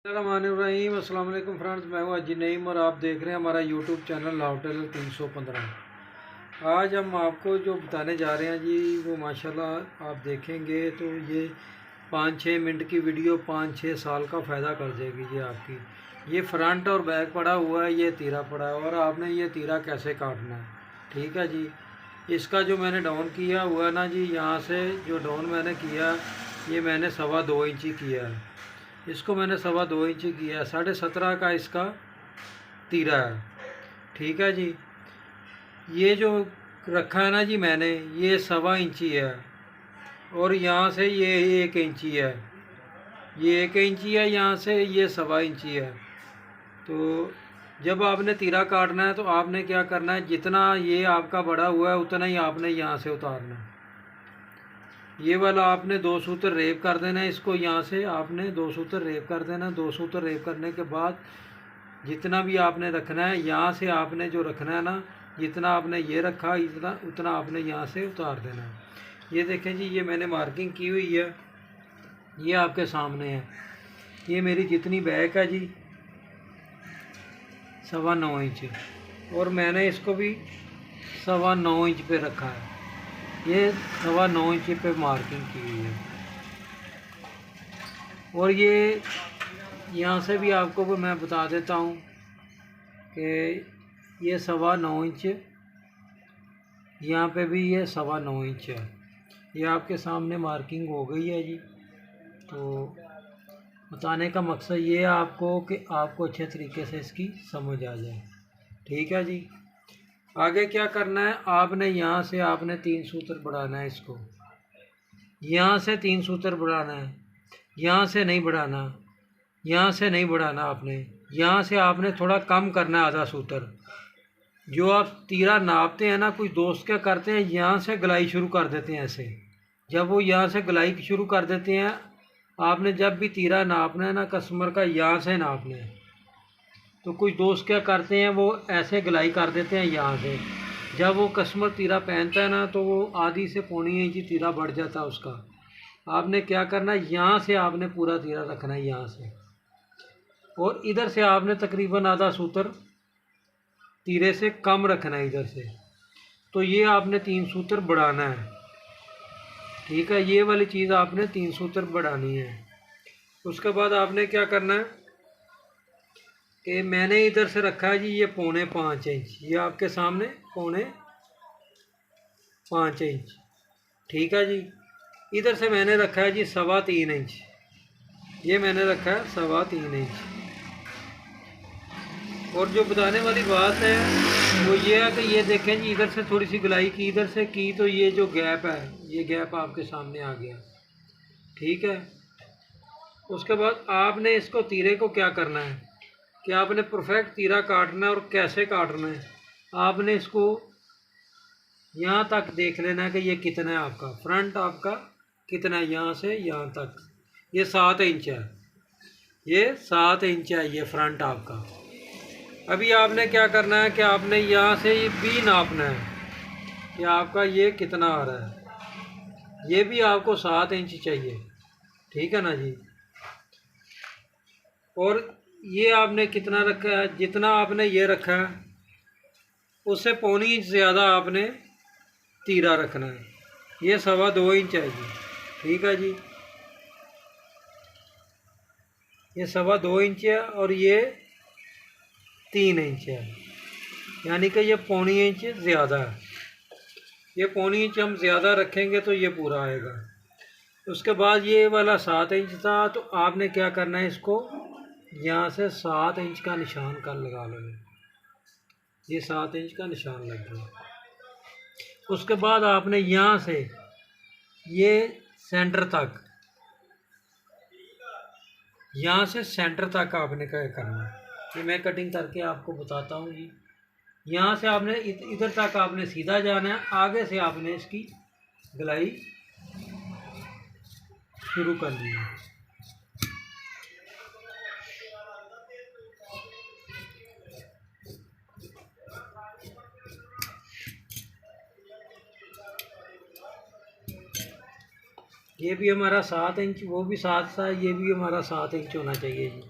रहीम अस्सलाम वालेकुम फ्रेंड्स, मैं हूं अजी नईम और आप देख रहे हैं हमारा यूट्यूब चैनल लाव टेलर 315। आज हम आपको जो बताने जा रहे हैं जी वो माशाल्लाह आप देखेंगे तो ये 5-6 मिनट की वीडियो 5-6 साल का फ़ायदा कर देगी जी आपकी। ये फ्रंट और बैक पड़ा हुआ है, ये तीरा पड़ा है और आपने ये तीरा कैसे काटना है। ठीक है जी। इसका जो मैंने डाउन किया हुआ है ना जी, यहाँ से जो डाउन मैंने किया ये मैंने 2.25 इंची किया है। इसको मैंने 2.25 इंची किया है। 17.5 का इसका तीरा है। ठीक है जी। ये जो रखा है ना जी मैंने, ये 1.25 इंची है और यहाँ से ये 1 इंची है। ये 1 इंची है, यहाँ से ये 1.25 इंची है। तो जब आपने तीरा काटना है तो आपने क्या करना है, जितना ये आपका बड़ा हुआ है उतना ही आपने यहाँ से उतारना है। ये वाला आपने 2 सूत्र रेप कर देना है। इसको यहाँ से आपने 2 सूत्र रेप कर देना है। 2 सूत्र रेप करने के बाद जितना भी आपने रखना है, यहाँ से आपने जो रखना है ना, जितना आपने ये रखा इतना उतना आपने यहाँ से उतार देना है। ये देखें जी, ये मैंने मार्किंग की हुई है, ये आपके सामने है। ये मेरी जितनी बैक है जी 9.25 इंच और मैंने इसको भी 9.25 इंच पे रखा है। ये 9.25 इंच पे मार्किंग की हुई है। और ये यहाँ से भी आपको भी मैं बता देता हूँ कि ये 9.25 इंच, यहाँ पे भी ये 9.25 इंच है। ये आपके सामने मार्किंग हो गई है जी। तो बताने का मकसद ये है आपको कि आपको अच्छे तरीके से इसकी समझ आ जाए। ठीक है जी। आगे क्या करना है, आपने यहाँ से आपने 3 सूत्र बढ़ाना है। इसको यहाँ से 3 सूत्र बढ़ाना है, यहाँ से नहीं बढ़ाना, यहाँ से नहीं बढ़ाना। आपने यहाँ से आपने थोड़ा कम करना है, आधा सूत्र। जो आप तीरा नापते हैं ना, कुछ दोस्त क्या करते हैं, यहाँ से गलाई शुरू कर देते हैं ऐसे। जब वो यहाँ से गलाई शुरू कर देते हैं, आपने जब भी तीरा नापना है ना कस्टमर का, यहाँ से नापना है। तो कुछ दोस्त क्या करते हैं, वो ऐसे गलाई कर देते हैं यहाँ से। जब वो कस्टमर तीरा पहनता है ना तो वो आधी से पौनी इंची तीरा बढ़ जाता है उसका। आपने क्या करना है, यहाँ से आपने पूरा तीरा रखना है यहाँ से, और इधर से आपने तकरीबन आधा सूत्र तीरे से कम रखना है इधर से। तो ये आपने 3 सूत्र बढ़ाना है। ठीक है, ये वाली चीज़ आपने 3 सूत्र बढ़ानी है। उसके बाद आपने क्या करना है कि मैंने इधर से रखा है जी ये 4.25 इंच, ये आपके सामने 4.25 इंच। ठीक है जी। इधर से मैंने रखा है जी 3.25 इंच, ये मैंने रखा है 3.25 इंच। और जो बताने वाली बात है वो ये है कि ये देखें जी, इधर से थोड़ी सी गुलाई की, इधर से की, तो ये जो गैप है, ये गैप आपके सामने आ गया। ठीक है। उसके बाद आपने इसको तीरे को क्या करना है कि आपने परफेक्ट तीरा काटना है। और कैसे काटना है, आपने इसको यहाँ तक देख लेना है कि ये कितना है आपका फ्रंट, आपका कितना है यहाँ से यहाँ तक। ये 7 इंच है, ये 7 इंच है ये फ्रंट आपका। अभी आपने क्या करना है कि आपने यहाँ से ये भी नापना है कि आपका ये कितना आ रहा है। ये भी आपको 7 इंच चाहिए। ठीक है ना जी। और ये आपने कितना रखा है, जितना आपने ये रखा है उससे 1.25 इंच ज़्यादा आपने तीरा रखना है। ये 2.25 इंच है जी। ठीक है जी। ये 2.25 इंच है और ये 3 इंच है, यानी कि ये 1.25 इंच ज़्यादा है। ये 1.25 इंच हम ज़्यादा रखेंगे तो ये पूरा आएगा। उसके बाद ये वाला 7 इंच था, तो आपने क्या करना है, इसको यहाँ से 7 इंच का निशान कर लगा लेना। ये 7 इंच का निशान लग गया। उसके बाद आपने यहाँ से ये सेंटर तक, यहाँ से सेंटर तक आपने क्या करना है, ये मैं कटिंग करके आपको बताता हूँ जी। यहाँ से आपने इधर तक आपने सीधा जाना है, आगे से आपने इसकी गलाई शुरू करनी है। ये भी हमारा 7 इंच, वो भी 7 सा, ये भी हमारा 7 इंच होना चाहिए जी।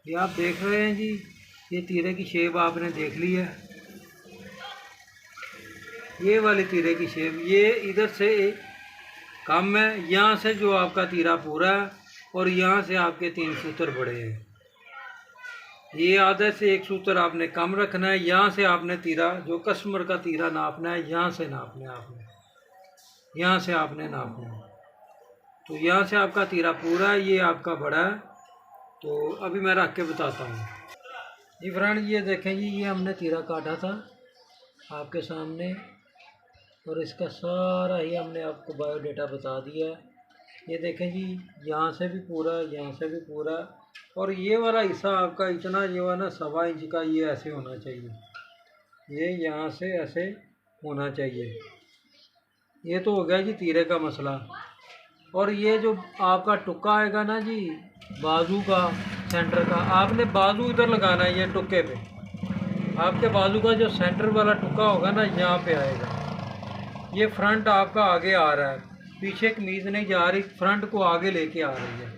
ये आप देख रहे हैं जी, ये तीरे की शेप आपने देख ली है। ये वाली तीरे की शेप, ये इधर से कम है, यहाँ से जो आपका तीरा पूरा है और यहाँ से आपके 3 सूत्र बड़े हैं। ये आधे से 1 सूत्र आपने कम रखना है। यहाँ से आपने तीरा, जो कस्टमर का तीरा नापना है, यहाँ से नापना है आपने, यहाँ से आपने नापना है। तो यहाँ से आपका तीरा पूरा है, ये आपका बड़ा है। तो अभी मैं रख के बताता हूँ जी फ्रेंड। ये देखें जी, ये हमने तीरा काटा था आपके सामने और इसका सारा ही हमने आपको बायोडाटा बता दिया है। ये देखें जी, यहाँ से भी पूरा, यहाँ से भी पूरा, और ये वाला हिस्सा आपका इतना जो है ना 1.25 इंच का, ये ऐसे होना चाहिए, ये यहाँ से ऐसे होना चाहिए। ये तो हो गया जी तीरे का मसला। और ये जो आपका टुक्का आएगा ना जी बाजू का, सेंटर का, आपने बाजू इधर लगाना है, ये टुक्के पे आपके बाजू का जो सेंटर वाला टुक्का होगा ना, यहाँ पे आएगा। ये फ्रंट आपका आगे आ रहा है, पीछे कमीज़ नहीं जा रही, फ्रंट को आगे लेके आ रही है।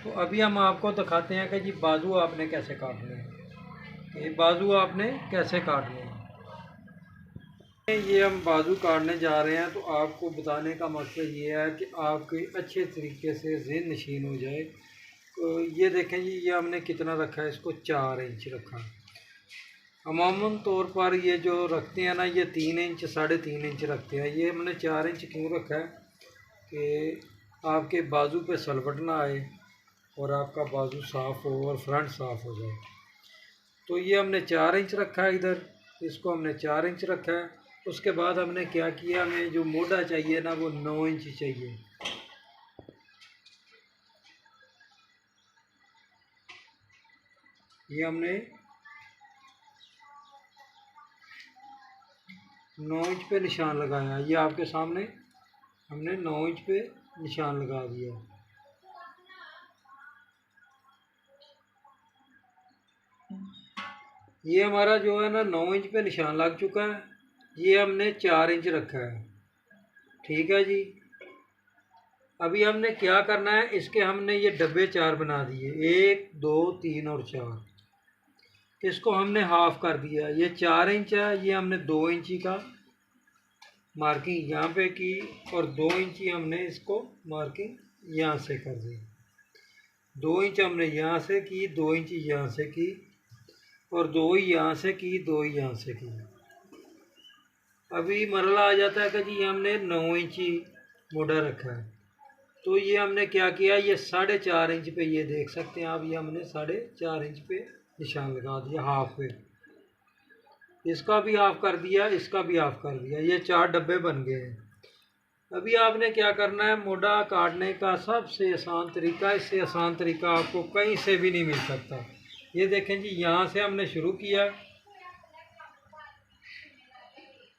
तो अभी हम आपको दिखाते हैं कि जी बाजू आपने कैसे काटने हैं, ये बाजू आपने कैसे काटने हैं। ये हम बाजू काटने जा रहे हैं, तो आपको बताने का मकसद ये है कि आपके अच्छे तरीके से ज़हन नशीन हो जाए। तो ये देखें जी, ये हमने कितना रखा है, इसको 4 इंच रखा। अमूमन तौर पर ये जो रखते हैं ना, ये 3 इंच 3.5 इंच रखते हैं। ये हमने 4 इंच क्यों रखा है कि आपके बाजू पे सलवट ना आए और आपका बाजू साफ़ हो और फ्रंट साफ़ हो जाए। तो ये हमने 4 इंच रखा है इधर, इसको हमने 4 इंच रखा है। उसके बाद हमने क्या किया, हमें जो मोटा चाहिए ना वो 9 इंच चाहिए। ये हमने 9 इंच पे निशान लगाया। ये आपके सामने हमने 9 इंच पे निशान लगा दिया। ये हमारा जो है ना 9 इंच पे निशान लग चुका है। ये हमने 4 इंच रखा है, ठीक है जी। अभी हमने क्या करना है, इसके हमने ये डब्बे 4 बना दिए, 1 2 3 और 4। इसको हमने हाफ कर दिया। ये 4 इंच है, ये हमने 2 इंची का मार्किंग यहाँ पे की और 2 इंची हमने इसको मार्किंग यहाँ से कर दी। 2 इंच हमने यहाँ से की, 2 इंची यहाँ से की और 2 ही यहाँ से की, 2 ही यहाँ से की। अभी मरला आ जाता है कि जी हमने 9 इंची मोटा रखा है। तो ये हमने क्या किया, ये 4.5 इंच पे, ये देख सकते हैं आप, ये हमने 4.5 इंच पे निशान लगा दिया हाफ पे। इसका भी हाफ कर दिया, इसका भी हाफ कर दिया, ये 4 डब्बे बन गए हैं। अभी आपने क्या करना है, मोटा काटने का सबसे आसान तरीका, इससे आसान तरीका आपको कहीं से भी नहीं मिल सकता। ये देखें जी, यहाँ से हमने शुरू किया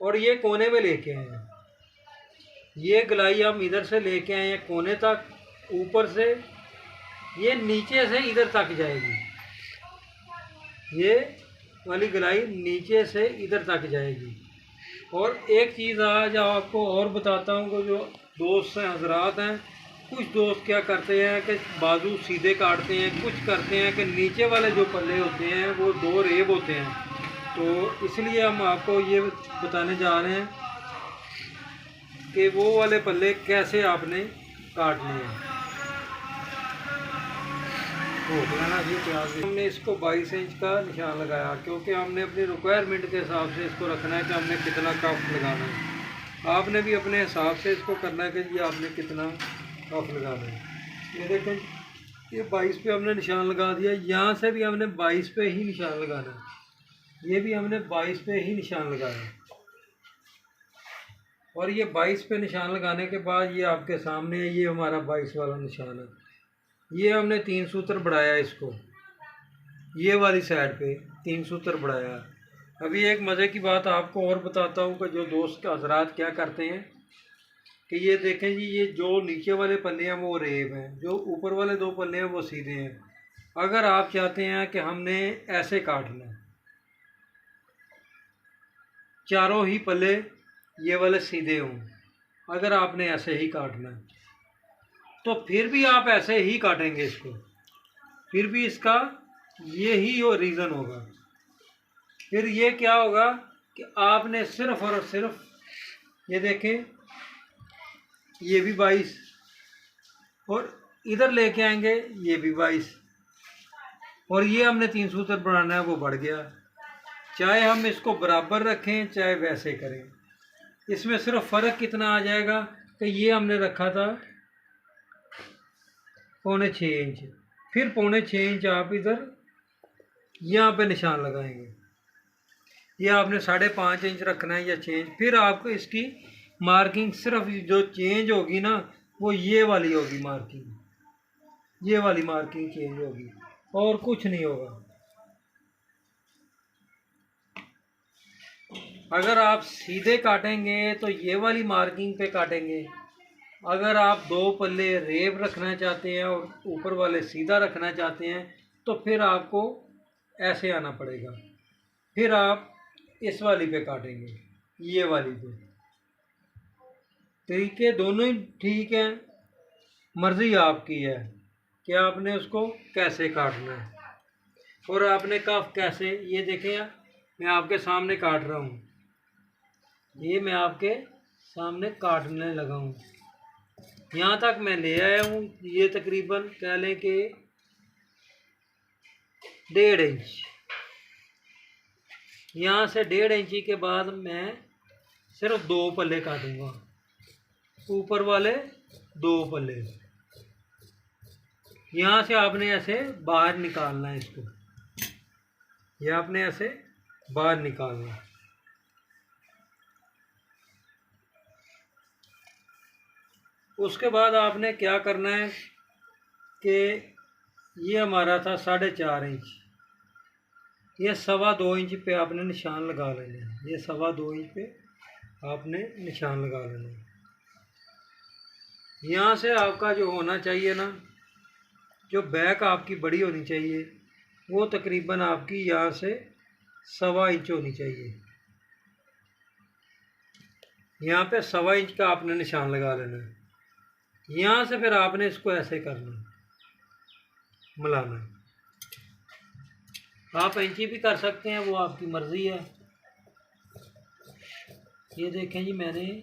और ये कोने में लेके आए हैं। ये गलाई हम इधर से लेके आए हैं कोने तक, ऊपर से ये नीचे से इधर तक जाएगी। ये वाली गलाई नीचे से इधर तक जाएगी। और एक चीज़ आज आपको और बताता हूँ कि जो दोस्त हैं, हजरात हैं, कुछ दोस्त क्या करते हैं कि बाजू सीधे काटते हैं, कुछ करते हैं कि नीचे वाले जो पल्ले होते हैं वो 2 रेब होते हैं। तो इसलिए हम आपको ये बताने जा रहे हैं कि वो वाले पल्ले कैसे आपने काटने हैं। हमने इसको 22 इंच का निशान लगाया, क्योंकि हमने अपनी रिक्वायरमेंट के हिसाब से इसको रखना है कि हमने कितना कफ लगाना है। आपने भी अपने हिसाब से इसको करना है कि जी आपने कितना कफ लगाना है। ये देखें, ये 22 पे हमने निशान लगा दिया। यहाँ से भी हमने 22 पे ही निशान लगाना है, ये भी हमने 22 पे ही निशान लगाया। और ये 22 पे निशान लगाने के बाद ये आपके सामने है, ये हमारा 22 वाला निशान है। ये हमने 3 सूत्र बढ़ाया इसको, ये वाली साइड पे 3 सूत्र बढ़ाया। अभी एक मज़े की बात आपको और बताता हूँ कि जो दोस्त हजरात क्या करते हैं कि ये देखें जी, ये जो नीचे वाले पल्ले हैं वो रेब हैं, जो ऊपर वाले 2 पल्ले हैं वो सीधे हैं। अगर आप चाहते हैं कि हमने ऐसे काटना है, चारों ही पल्ले ये वाले सीधे हों, अगर आपने ऐसे ही काटना है तो फिर भी आप ऐसे ही काटेंगे इसको, फिर भी इसका ये ही वो रीज़न होगा। फिर ये क्या होगा कि आपने सिर्फ और सिर्फ ये देखें, ये भी 22 और इधर लेके आएंगे ये भी 22 और ये हमने 3 सूत्र बनाना है, वो बढ़ गया। चाहे हम इसको बराबर रखें चाहे वैसे करें, इसमें सिर्फ फ़र्क कितना आ जाएगा कि ये हमने रखा था 6.25 इंच, फिर 6.25 इंच आप इधर यहाँ पे निशान लगाएंगे। ये आपने 5.5 इंच रखना है या 6 इंच। फिर आपको इसकी मार्किंग सिर्फ जो चेंज होगी ना वो ये वाली होगी मार्किंग, ये वाली मार्किंग चेंज होगी और कुछ नहीं होगा। अगर आप सीधे काटेंगे तो ये वाली मार्किंग पे काटेंगे। अगर आप 2 पल्ले रेब रखना चाहते हैं और ऊपर वाले सीधा रखना चाहते हैं तो फिर आपको ऐसे आना पड़ेगा। फिर आप इस वाली पे काटेंगे, ये वाली पे। तरीके दोनों ही ठीक हैं, मर्ज़ी आपकी है कि आपने उसको कैसे काटना है। और आपने कफ कैसे, ये देखें मैं आपके सामने काट रहा हूँ, ये मैं आपके सामने काटने लगा हूँ। यहाँ तक मैं ले आया हूँ, ये तकरीबन कह लें कि 1.5 इंच। यहाँ से 1.5 इंची के बाद मैं सिर्फ 2 पल्ले काटूंगा, ऊपर वाले 2 पल्ले। यहाँ से आपने ऐसे बाहर निकालना है इसको, ये आपने ऐसे बाहर निकालना है। उसके बाद आपने क्या करना है कि ये हमारा था 4.5 इंच, ये 2.25 इंच पे आपने निशान लगा लेना है। ये 2.25 इंच पे आपने निशान लगा लेना है। यहाँ से आपका जो होना चाहिए ना, जो बैक आपकी बड़ी होनी चाहिए वो तकरीबन आपकी यहाँ से 1.25 इंच होनी चाहिए। यहाँ पे 1.25 इंच का आपने निशान लगा लेना है। यहाँ से फिर आपने इसको ऐसे करना, मिलाना। आप इंची भी कर सकते हैं, वो आपकी मर्ज़ी है। ये देखें जी, मैंने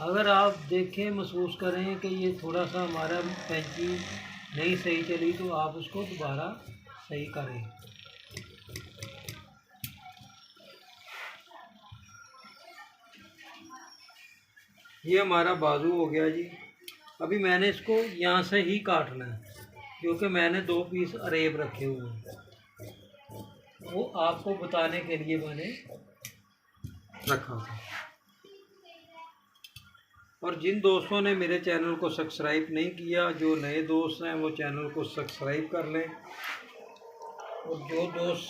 अगर आप देखें, महसूस करें कि ये थोड़ा सा हमारा कैंची नहीं सही चली तो आप उसको दोबारा सही करें। ये हमारा बाजू हो गया जी। अभी मैंने इसको यहाँ से ही काटना है क्योंकि मैंने 2 पीस अरेब रखे हुए हैं, वो आपको बताने के लिए मैंने रखा था। और जिन दोस्तों ने मेरे चैनल को सब्सक्राइब नहीं किया, जो नए दोस्त हैं वो चैनल को सब्सक्राइब कर लें। और जो दोस्त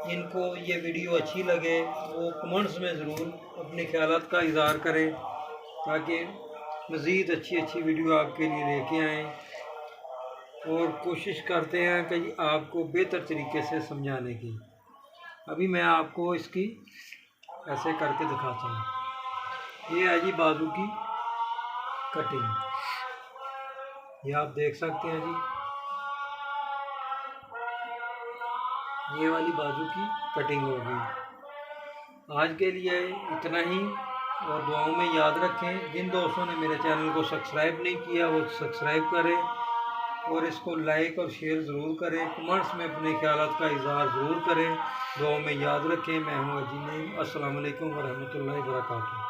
जिनको ये वीडियो अच्छी लगे वो कमेंट्स में ज़रूर अपने ख्यालात का इज़हार करें ताकि मज़ीद अच्छी वीडियो आपके लिए लेके आएँ। और कोशिश करते हैं कि आपको बेहतर तरीके से समझाने की। अभी मैं आपको इसकी ऐसे करके दिखाता हूँ। ये है जी बाजू की कटिंग, ये आप देख सकते हैं जी, ये वाली बाजू की कटिंग हो गई। आज के लिए इतना ही, और दुआओं में याद रखें। जिन दोस्तों ने मेरे चैनल को सब्सक्राइब नहीं किया वो सब्सक्राइब करें और इसको लाइक और शेयर ज़रूर करें। कमेंट्स में अपने ख्यालात का इज़हार ज़रूर करें। दुआओं में याद रखें। मैं हूँ अजी नईम। अस्सलाम वालेकुम व रहमतुल्लाहि व बरकातुहू।